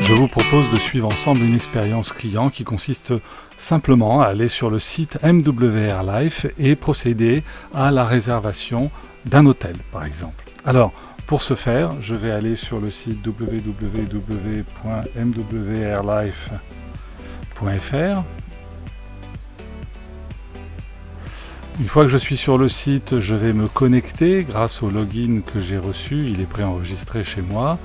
Je vous propose de suivre ensemble une expérience client qui consiste simplement à aller sur le site MWR Life et procéder à la réservation d'un hôtel, par exemple. Alors, pour ce faire, je vais aller sur le site www.mwrlife.fr. Une fois que je suis sur le site, je vais me connecter grâce au login que j'ai reçu. Il est préenregistré chez moi.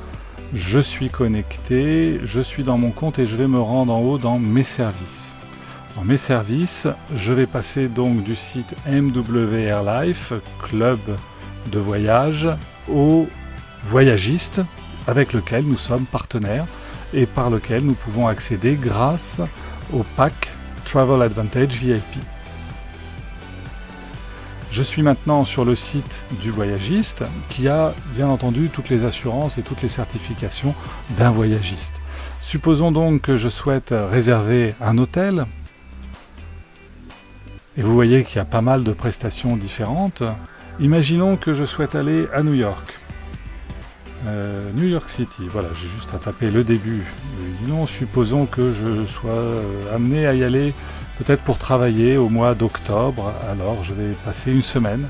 Je suis connecté, je suis dans mon compte et je vais me rendre en haut dans mes services. Dans mes services, je vais passer donc du site MWR Life, club de voyage, au voyagiste avec lequel nous sommes partenaires et par lequel nous pouvons accéder grâce au pack Travel Advantage VIP. Je suis maintenant sur le site du voyagiste qui a bien entendu toutes les assurances et toutes les certifications d'un voyagiste. Supposons donc que je souhaite réserver un hôtel et vous voyez qu'il y a pas mal de prestations différentes. Imaginons que je souhaite aller à New York. New York City, voilà, j'ai juste à taper le début. Non, supposons que je sois amené à y aller peut-être pour travailler au mois d'octobre, alors je vais passer une semaine.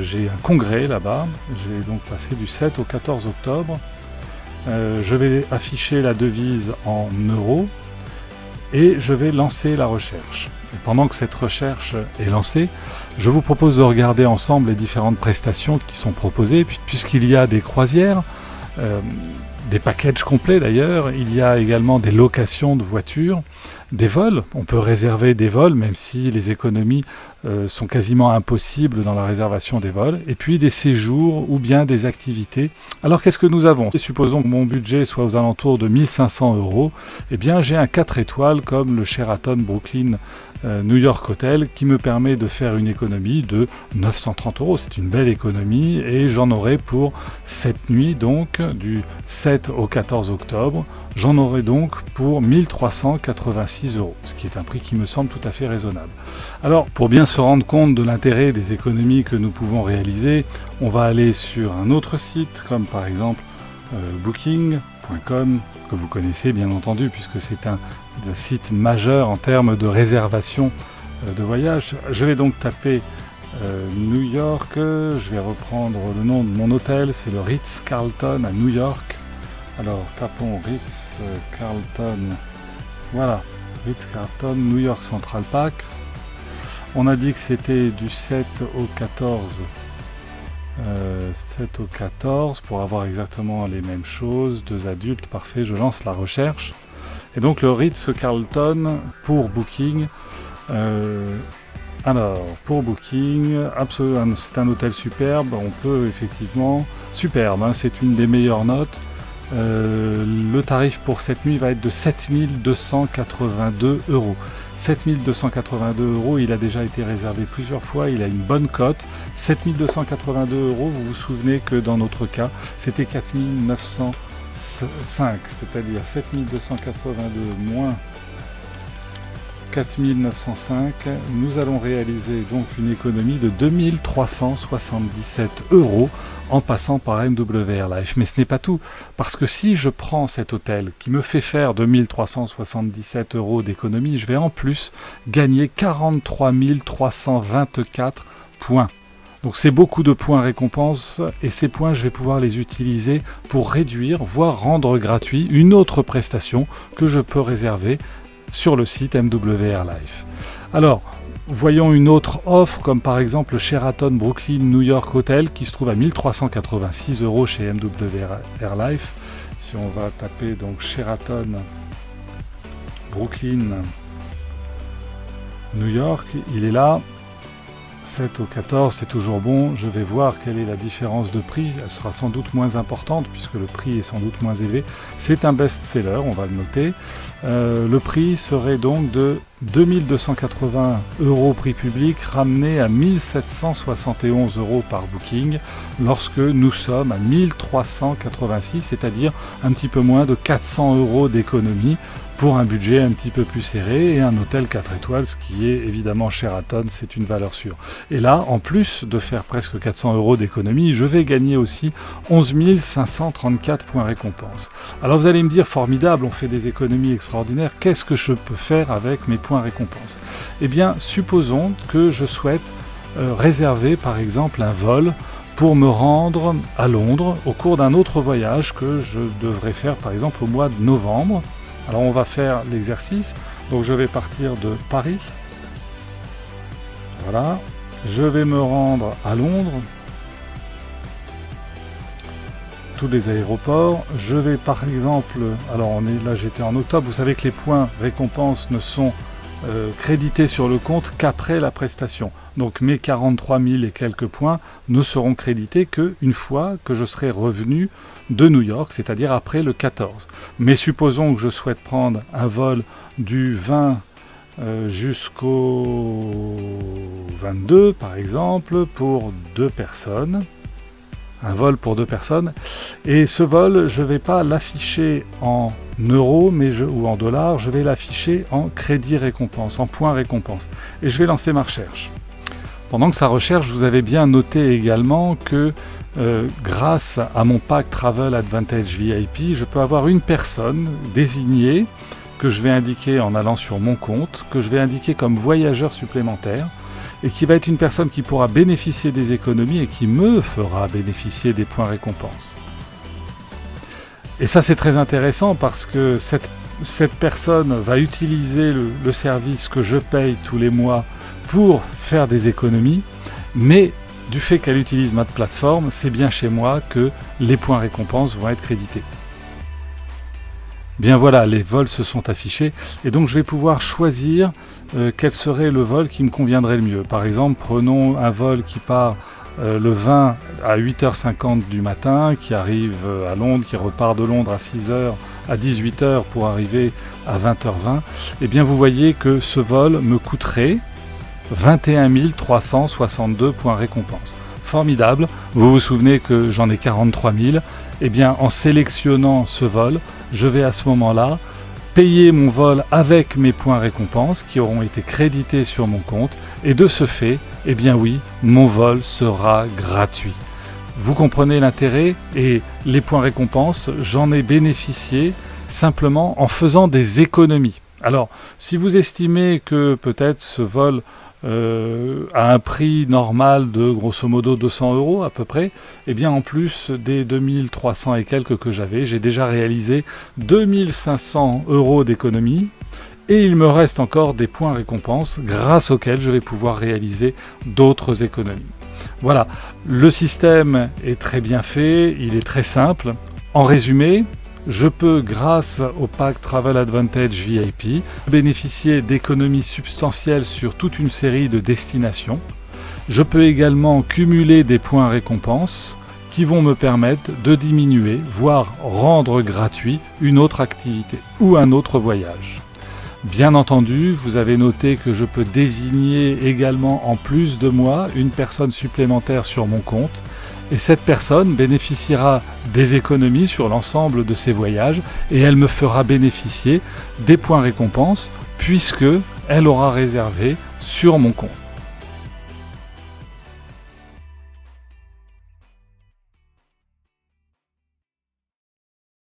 J'ai un congrès là-bas, je vais donc passer du 7 au 14 octobre. Je vais afficher la devise en euros et je vais lancer la recherche. Et pendant que cette recherche est lancée, je vous propose de regarder ensemble les différentes prestations qui sont proposées, puisqu'il y a des croisières, des packages complets d'ailleurs, il y a également des locations de voitures, des vols, on peut réserver des vols même si les économies sont quasiment impossibles dans la réservation des vols, et puis des séjours ou bien des activités. Alors qu'est-ce que nous avons ? Et supposons que mon budget soit aux alentours de 1500 €, eh bien j'ai un 4 étoiles comme le Sheraton Brooklyn New York Hotel qui me permet de faire une économie de 930 €. C'est une belle économie et j'en aurai pour cette nuit donc du 7 au 14 octobre. J'en aurai donc pour 1386 €, ce qui est un prix qui me semble tout à fait raisonnable. Alors, pour bien se rendre compte de l'intérêt des économies que nous pouvons réaliser, on va aller sur un autre site, comme par exemple Booking.com, que vous connaissez bien entendu, puisque c'est un site majeur en termes de réservation de voyage. Je vais donc taper New York, je vais reprendre le nom de mon hôtel, c'est le Ritz-Carlton à New York. Alors tapons Ritz-Carlton, voilà, Ritz-Carlton, New York Central Park. On a dit que c'était du 7 au 14, 7 au 14 pour avoir exactement les mêmes choses, 2 adultes, parfait, je lance la recherche. Et donc le Ritz-Carlton pour Booking, pour Booking, absolument, c'est un hôtel superbe, on peut effectivement, superbe, hein, c'est une des meilleures notes. Le tarif pour cette nuit va être de 7282 €. 7282 €, il a déjà été réservé plusieurs fois, il a une bonne cote. 7282 €, vous vous souvenez que dans notre cas, c'était 4905, c'est-à-dire 7282 moins 4905, nous allons réaliser donc une économie de 2377 € en passant par MWR Life. Mais ce n'est pas tout, parce que si je prends cet hôtel qui me fait faire 2377 € d'économie, je vais en plus gagner 43 324 points. Donc c'est beaucoup de points récompenses et ces points je vais pouvoir les utiliser pour réduire, voire rendre gratuit une autre prestation que je peux réserver sur le site MWR Life. Alors, voyons une autre offre comme par exemple le Sheraton Brooklyn New York Hotel qui se trouve à 1386 € chez MWR Life. Si on va taper donc Sheraton Brooklyn New York, il est là. 7 au 14, c'est toujours bon. Je vais voir quelle est la différence de prix. Elle sera sans doute moins importante puisque le prix est sans doute moins élevé. C'est un best-seller, on va le noter. Le prix serait donc de 2280 € prix public ramené à 1771 € par booking lorsque nous sommes à 1386, c'est-à-dire un petit peu moins de 400 € d'économie pour un budget un petit peu plus serré et un hôtel 4 étoiles, ce qui est évidemment Sheraton, c'est une valeur sûre. Et là, en plus de faire presque 400 € d'économie, je vais gagner aussi 11 534 points récompenses. Alors vous allez me dire, formidable, on fait des économies extraordinaires, qu'est-ce que je peux faire avec mes points récompenses? Eh bien, supposons que je souhaite réserver par exemple un vol pour me rendre à Londres au cours d'un autre voyage que je devrais faire par exemple au mois de novembre. Alors on va faire l'exercice, donc je vais partir de Paris, voilà, je vais me rendre à Londres, tous les aéroports, je vais par exemple, alors là j'étais en octobre, vous savez que les points récompenses ne sont crédités sur le compte qu'après la prestation, donc mes 43 000 et quelques points ne seront crédités qu'une fois que je serai revenu de New York, c'est-à-dire après le 14. Mais supposons que je souhaite prendre un vol du 20 jusqu'au 22, par exemple, pour 2 personnes. Un vol pour 2 personnes. Et ce vol, je ne vais pas l'afficher en euros ou en dollars, je vais l'afficher en crédit récompense, en points récompense. Et je vais lancer ma recherche. Pendant que ça recherche, vous avez bien noté également que grâce à mon pack Travel Advantage VIP, je peux avoir une personne désignée que je vais indiquer en allant sur mon compte, que je vais indiquer comme voyageur supplémentaire et qui va être une personne qui pourra bénéficier des économies et qui me fera bénéficier des points récompenses. Et ça c'est très intéressant parce que cette personne va utiliser le service que je paye tous les mois pour faire des économies, mais du fait qu'elle utilise ma plateforme, c'est bien chez moi que les points récompenses vont être crédités. Bien voilà, les vols se sont affichés et donc je vais pouvoir choisir quel serait le vol qui me conviendrait le mieux. Par exemple, prenons un vol qui part le 20 à 8h50 du matin, qui arrive à Londres, qui repart de Londres à 6h, à 18h pour arriver à 20h20. Et bien vous voyez que ce vol me coûterait 21 362 points récompense. Formidable, vous vous souvenez que j'en ai 43 000, et bien en sélectionnant ce vol, je vais à ce moment-là payer mon vol avec mes points récompenses qui auront été crédités sur mon compte, et de ce fait, eh bien oui, mon vol sera gratuit. Vous comprenez l'intérêt, et les points récompenses, j'en ai bénéficié simplement en faisant des économies. Alors, si vous estimez que peut-être ce vol à un prix normal de grosso modo 200 € à peu près, et bien en plus des 2300 et quelques que j'avais, j'ai déjà réalisé 2500 € d'économie et il me reste encore des points récompenses grâce auxquels je vais pouvoir réaliser d'autres économies. Voilà, le système est très bien fait, il est très simple. En résumé, je peux, grâce au pack Travel Advantage VIP, bénéficier d'économies substantielles sur toute une série de destinations. Je peux également cumuler des points récompenses qui vont me permettre de diminuer, voire rendre gratuit une autre activité ou un autre voyage. Bien entendu, vous avez noté que je peux désigner également en plus de moi une personne supplémentaire sur mon compte. Et cette personne bénéficiera des économies sur l'ensemble de ses voyages et elle me fera bénéficier des points récompenses puisque elle aura réservé sur mon compte.